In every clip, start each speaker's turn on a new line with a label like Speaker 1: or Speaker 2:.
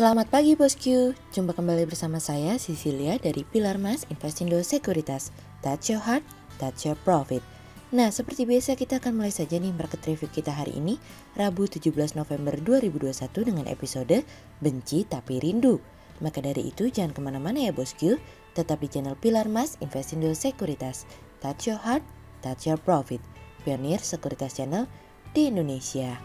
Speaker 1: Selamat pagi bosku, jumpa kembali bersama saya Cecilia dari Pilar Mas Investindo Sekuritas. Touch your heart, touch your profit. Nah, seperti biasa kita akan mulai saja nih market review kita hari ini, Rabu 17 November 2021 dengan episode Benci Tapi Rindu. Maka dari itu jangan kemana-mana ya bosku, tetap di channel Pilar Mas Investindo Sekuritas. Touch your heart, touch your profit. Pionir Sekuritas Channel di Indonesia.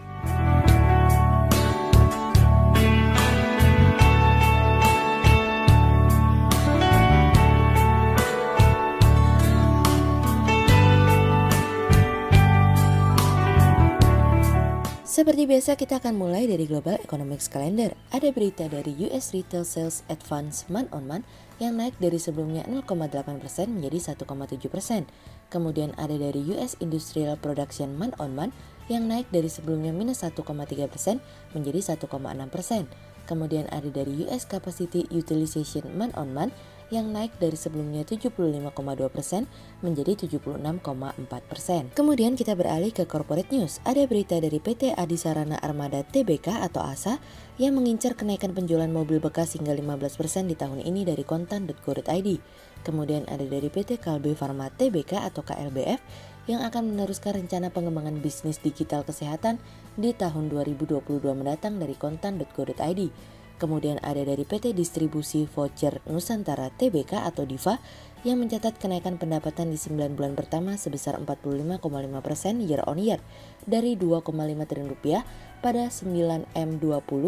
Speaker 1: Seperti biasa kita akan mulai dari Global Economics Calendar. Ada berita dari US Retail Sales Advance month on month yang naik dari sebelumnya 0,8% menjadi 1,7%. Kemudian ada dari US Industrial Production month on month yang naik dari sebelumnya minus 1,3% menjadi 1,6%. Kemudian ada dari US Capacity Utilization month on month yang naik dari sebelumnya 75,2% menjadi 76,4%. Kemudian kita beralih ke corporate news. Ada berita dari PT Adisarana Armada Tbk atau ASA yang mengincar kenaikan penjualan mobil bekas hingga 15% di tahun ini dari kontan.go.id. Kemudian ada dari PT Kalbe Farma Tbk atau KLBF yang akan meneruskan rencana pengembangan bisnis digital kesehatan di tahun 2022 mendatang dari kontan.go.id. Kemudian ada dari PT Distribusi Voucher Nusantara Tbk atau DIVA yang mencatat kenaikan pendapatan di 9 bulan pertama sebesar 45,5% year on year dari 2,5 triliun rupiah pada 9M20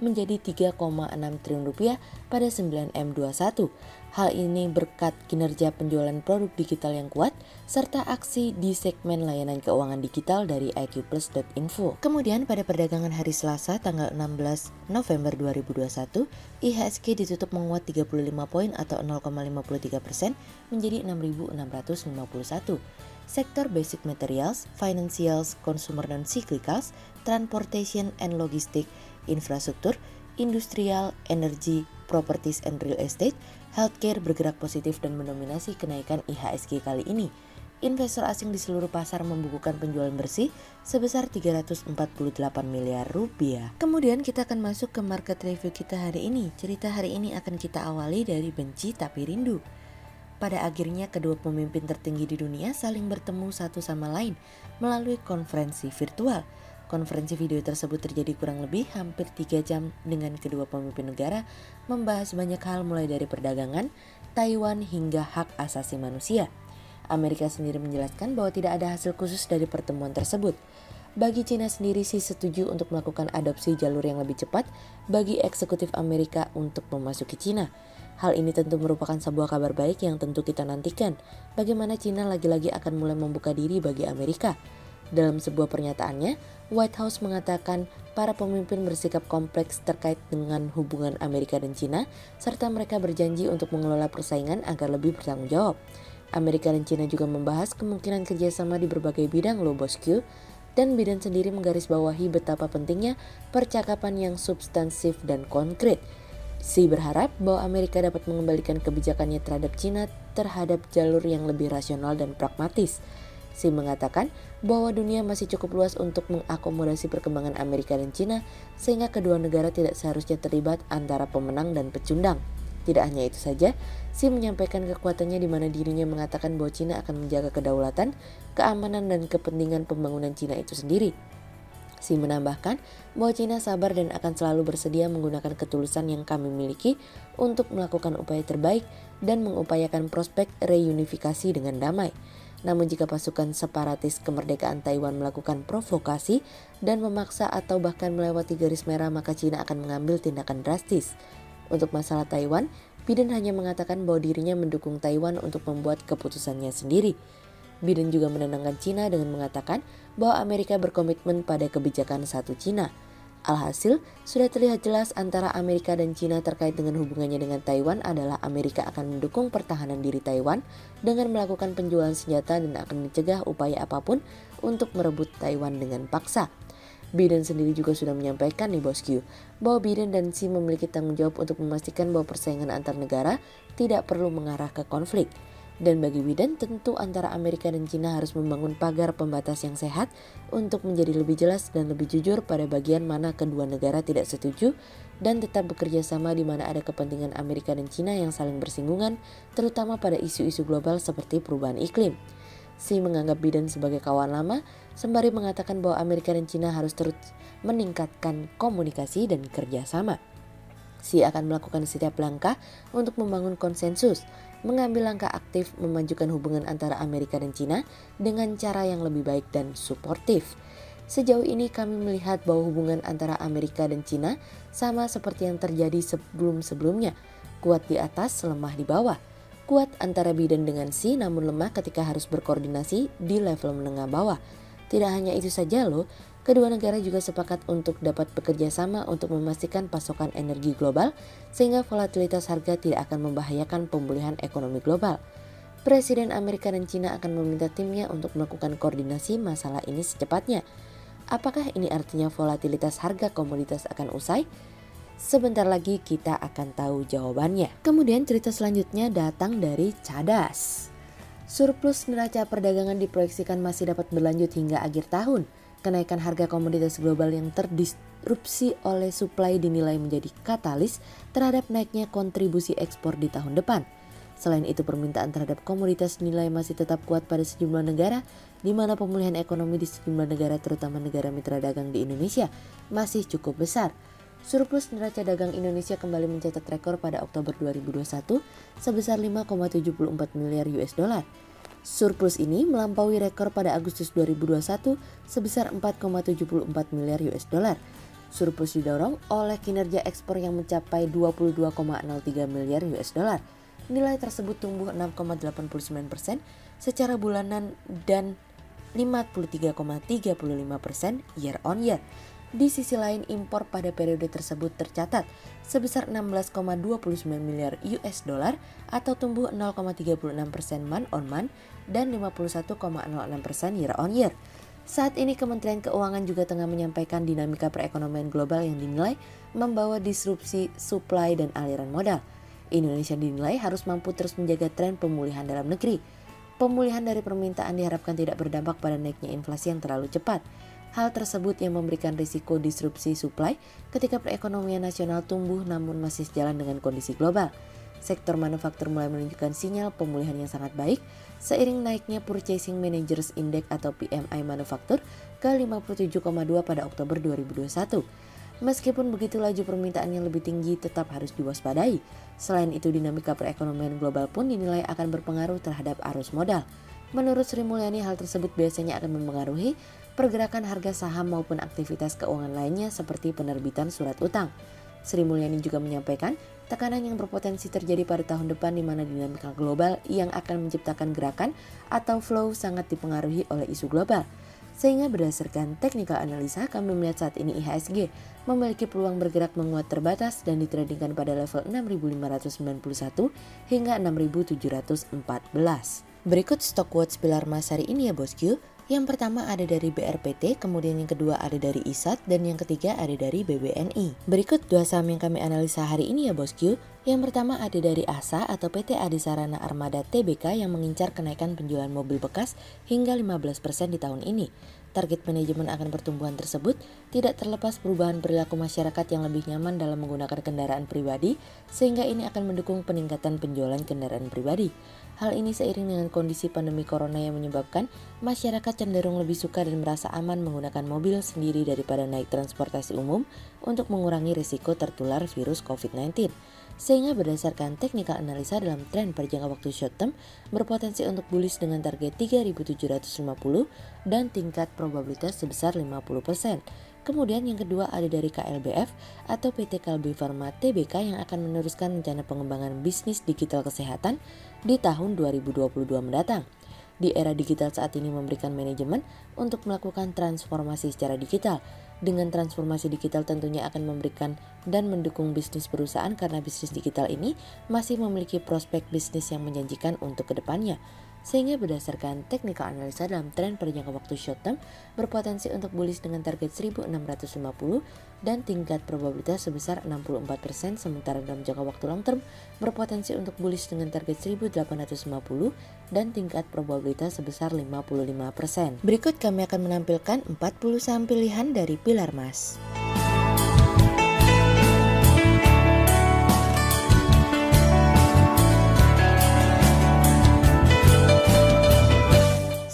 Speaker 1: menjadi 3,6 triliun rupiah pada 9M21. Hal ini berkat kinerja penjualan produk digital yang kuat serta aksi di segmen layanan keuangan digital dari iqplus.info. Kemudian pada perdagangan hari Selasa tanggal 16 November 2021, IHSG ditutup menguat 35 poin atau 0,53% menjadi 6.651. Sektor basic materials, financials, consumer dan cyclicals, transportation and logistik, infrastruktur, industrial, energi, properties and real estate, healthcare bergerak positif dan mendominasi kenaikan IHSG kali ini. Investor asing di seluruh pasar membukukan penjualan bersih sebesar 348 miliar rupiah. Kemudian kita akan masuk ke market review kita hari ini. Cerita hari ini akan kita awali dari benci tapi rindu. Pada akhirnya kedua pemimpin tertinggi di dunia saling bertemu satu sama lain melalui konferensi virtual. Konferensi video tersebut terjadi kurang lebih hampir 3 jam dengan kedua pemimpin negara membahas banyak hal mulai dari perdagangan, Taiwan hingga hak asasi manusia. Amerika sendiri menjelaskan bahwa tidak ada hasil khusus dari pertemuan tersebut. Bagi Cina sendiri sih setuju untuk melakukan adopsi jalur yang lebih cepat bagi eksekutif Amerika untuk memasuki Cina. Hal ini tentu merupakan sebuah kabar baik yang tentu kita nantikan. Bagaimana Cina lagi-lagi akan mulai membuka diri bagi Amerika. Dalam sebuah pernyataannya, White House mengatakan para pemimpin bersikap kompleks terkait dengan hubungan Amerika dan Cina, serta mereka berjanji untuk mengelola persaingan agar lebih bertanggung jawab. Amerika dan Cina juga membahas kemungkinan kerjasama di berbagai bidang loh bosku, dan Biden sendiri menggarisbawahi betapa pentingnya percakapan yang substansif dan konkret. Xi berharap bahwa Amerika dapat mengembalikan kebijakannya terhadap Cina terhadap jalur yang lebih rasional dan pragmatis. Xi mengatakan bahwa dunia masih cukup luas untuk mengakomodasi perkembangan Amerika dan Cina sehingga kedua negara tidak seharusnya terlibat antara pemenang dan pecundang. Tidak hanya itu saja, Xi menyampaikan kekuatannya di mana dirinya mengatakan bahwa Cina akan menjaga kedaulatan, keamanan dan kepentingan pembangunan Cina itu sendiri. Xi menambahkan bahwa Cina sabar dan akan selalu bersedia menggunakan ketulusan yang kami miliki untuk melakukan upaya terbaik dan mengupayakan prospek reunifikasi dengan damai. Namun jika pasukan separatis kemerdekaan Taiwan melakukan provokasi dan memaksa atau bahkan melewati garis merah, maka Cina akan mengambil tindakan drastis. Untuk masalah Taiwan, Biden hanya mengatakan bahwa dirinya mendukung Taiwan untuk membuat keputusannya sendiri. Biden juga menenangkan Cina dengan mengatakan bahwa Amerika berkomitmen pada kebijakan satu Cina. Alhasil, sudah terlihat jelas antara Amerika dan Cina terkait dengan hubungannya dengan Taiwan adalah Amerika akan mendukung pertahanan diri Taiwan dengan melakukan penjualan senjata dan akan mencegah upaya apapun untuk merebut Taiwan dengan paksa. Biden sendiri juga sudah menyampaikan nih bosku, bahwa Biden dan Xi memiliki tanggung jawab untuk memastikan bahwa persaingan antar negara tidak perlu mengarah ke konflik. Dan bagi Biden, tentu antara Amerika dan Cina harus membangun pagar pembatas yang sehat untuk menjadi lebih jelas dan lebih jujur pada bagian mana kedua negara tidak setuju dan tetap bekerja sama di mana ada kepentingan Amerika dan Cina yang saling bersinggungan, terutama pada isu-isu global seperti perubahan iklim. Xi menganggap Biden sebagai kawan lama, sembari mengatakan bahwa Amerika dan Cina harus terus meningkatkan komunikasi dan kerjasama. Xi akan melakukan setiap langkah untuk membangun konsensus, mengambil langkah aktif memajukan hubungan antara Amerika dan Cina dengan cara yang lebih baik dan suportif. Sejauh ini kami melihat bahwa hubungan antara Amerika dan Cina sama seperti yang terjadi sebelum-sebelumnya, kuat di atas, lemah di bawah. Kuat antara Biden dengan Xi namun lemah ketika harus berkoordinasi di level menengah bawah. Tidak hanya itu saja loh, kedua negara juga sepakat untuk dapat bekerja sama untuk memastikan pasokan energi global sehingga volatilitas harga tidak akan membahayakan pemulihan ekonomi global. Presiden Amerika dan Cina akan meminta timnya untuk melakukan koordinasi masalah ini secepatnya. Apakah ini artinya volatilitas harga komoditas akan usai? Sebentar lagi kita akan tahu jawabannya. Kemudian cerita selanjutnya datang dari Cadas. Surplus neraca perdagangan diproyeksikan masih dapat berlanjut hingga akhir tahun. Kenaikan harga komoditas global yang terdisrupsi oleh suplai dinilai menjadi katalis terhadap naiknya kontribusi ekspor di tahun depan. Selain itu, permintaan terhadap komoditas dinilai masih tetap kuat pada sejumlah negara, di mana pemulihan ekonomi di sejumlah negara terutama negara mitra dagang di Indonesia masih cukup besar. Surplus neraca dagang Indonesia kembali mencatat rekor pada Oktober 2021 sebesar 5,74 miliar US dollar. Surplus ini melampaui rekor pada Agustus 2021 sebesar 4,74 miliar US dollar. Surplus didorong oleh kinerja ekspor yang mencapai 22,03 miliar US dollar. Nilai tersebut tumbuh 6,89% secara bulanan dan 53,35% year on year. Di sisi lain, impor pada periode tersebut tercatat sebesar 16,29 miliar US dollar atau tumbuh 0,36% month on month dan 51,06% year on year. Saat ini Kementerian Keuangan juga tengah menyampaikan dinamika perekonomian global yang dinilai membawa disrupsi supply dan aliran modal. Indonesia dinilai harus mampu terus menjaga tren pemulihan dalam negeri. Pemulihan dari permintaan diharapkan tidak berdampak pada naiknya inflasi yang terlalu cepat. Hal tersebut yang memberikan risiko disrupsi supply ketika perekonomian nasional tumbuh namun masih sejalan dengan kondisi global. Sektor manufaktur mulai menunjukkan sinyal pemulihan yang sangat baik seiring naiknya Purchasing Managers Index atau PMI manufaktur ke 57,2 pada Oktober 2021. Meskipun begitu, laju permintaan yang lebih tinggi tetap harus diwaspadai. Selain itu, dinamika perekonomian global pun dinilai akan berpengaruh terhadap arus modal. Menurut Sri Mulyani, hal tersebut biasanya akan mempengaruhi pergerakan harga saham maupun aktivitas keuangan lainnya seperti penerbitan surat utang. Sri Mulyani juga menyampaikan tekanan yang berpotensi terjadi pada tahun depan di mana dinamika global yang akan menciptakan gerakan atau flow sangat dipengaruhi oleh isu global. Sehingga berdasarkan technical analisa, kami melihat saat ini IHSG memiliki peluang bergerak menguat terbatas dan ditradingkan pada level 6.591 hingga 6.714. Berikut stock watch pilar emas hari ini ya bosku. Yang pertama ada dari BRPT, kemudian yang kedua ada dari ISAT, dan yang ketiga ada dari BBNI. Berikut dua saham yang kami analisa hari ini ya bosku. Yang pertama ada dari ASA atau PT Adisarana Armada Tbk yang mengincar kenaikan penjualan mobil bekas hingga 15% di tahun ini. Target manajemen akan pertumbuhan tersebut tidak terlepas perubahan perilaku masyarakat yang lebih nyaman dalam menggunakan kendaraan pribadi, sehingga ini akan mendukung peningkatan penjualan kendaraan pribadi. Hal ini seiring dengan kondisi pandemi corona yang menyebabkan masyarakat cenderung lebih suka dan merasa aman menggunakan mobil sendiri daripada naik transportasi umum untuk mengurangi risiko tertular virus COVID-19. Sehingga berdasarkan technical analisa dalam tren per jangka waktu short term berpotensi untuk bullish dengan target 3.750 dan tingkat probabilitas sebesar 50%. Kemudian yang kedua ada dari KLBF atau PT Kalbe Farma Tbk yang akan meneruskan rencana pengembangan bisnis digital kesehatan di tahun 2022 mendatang. Di era digital saat ini memberikan manajemen untuk melakukan transformasi secara digital. Dengan transformasi digital tentunya akan memberikan dan mendukung bisnis perusahaan karena bisnis digital ini masih memiliki prospek bisnis yang menjanjikan untuk kedepannya. Sehingga berdasarkan technical analisa dalam tren pada jangka waktu short term berpotensi untuk bullish dengan target 1650 dan tingkat probabilitas sebesar 64%, sementara dalam jangka waktu long term berpotensi untuk bullish dengan target 1850 dan tingkat probabilitas sebesar 55%. Berikut kami akan menampilkan 40 saham pilihan dari pilar emas.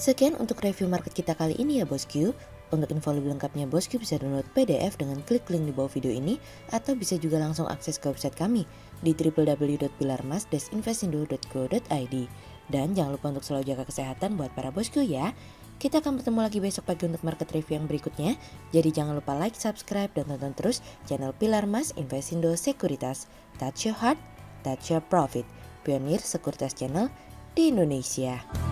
Speaker 1: Sekian untuk review market kita kali ini ya bosku. Untuk info lebih lengkapnya bosku bisa download PDF dengan klik link di bawah video ini atau bisa juga langsung akses ke website kami di www.pilarmas-investindo.co.id. Dan jangan lupa untuk selalu jaga kesehatan buat para bosku ya. Kita akan bertemu lagi besok pagi untuk market review yang berikutnya. Jadi jangan lupa like, subscribe, dan tonton terus channel Pilar Mas Investindo Sekuritas. Touch your heart, touch your profit. Pionir Sekuritas Channel di Indonesia.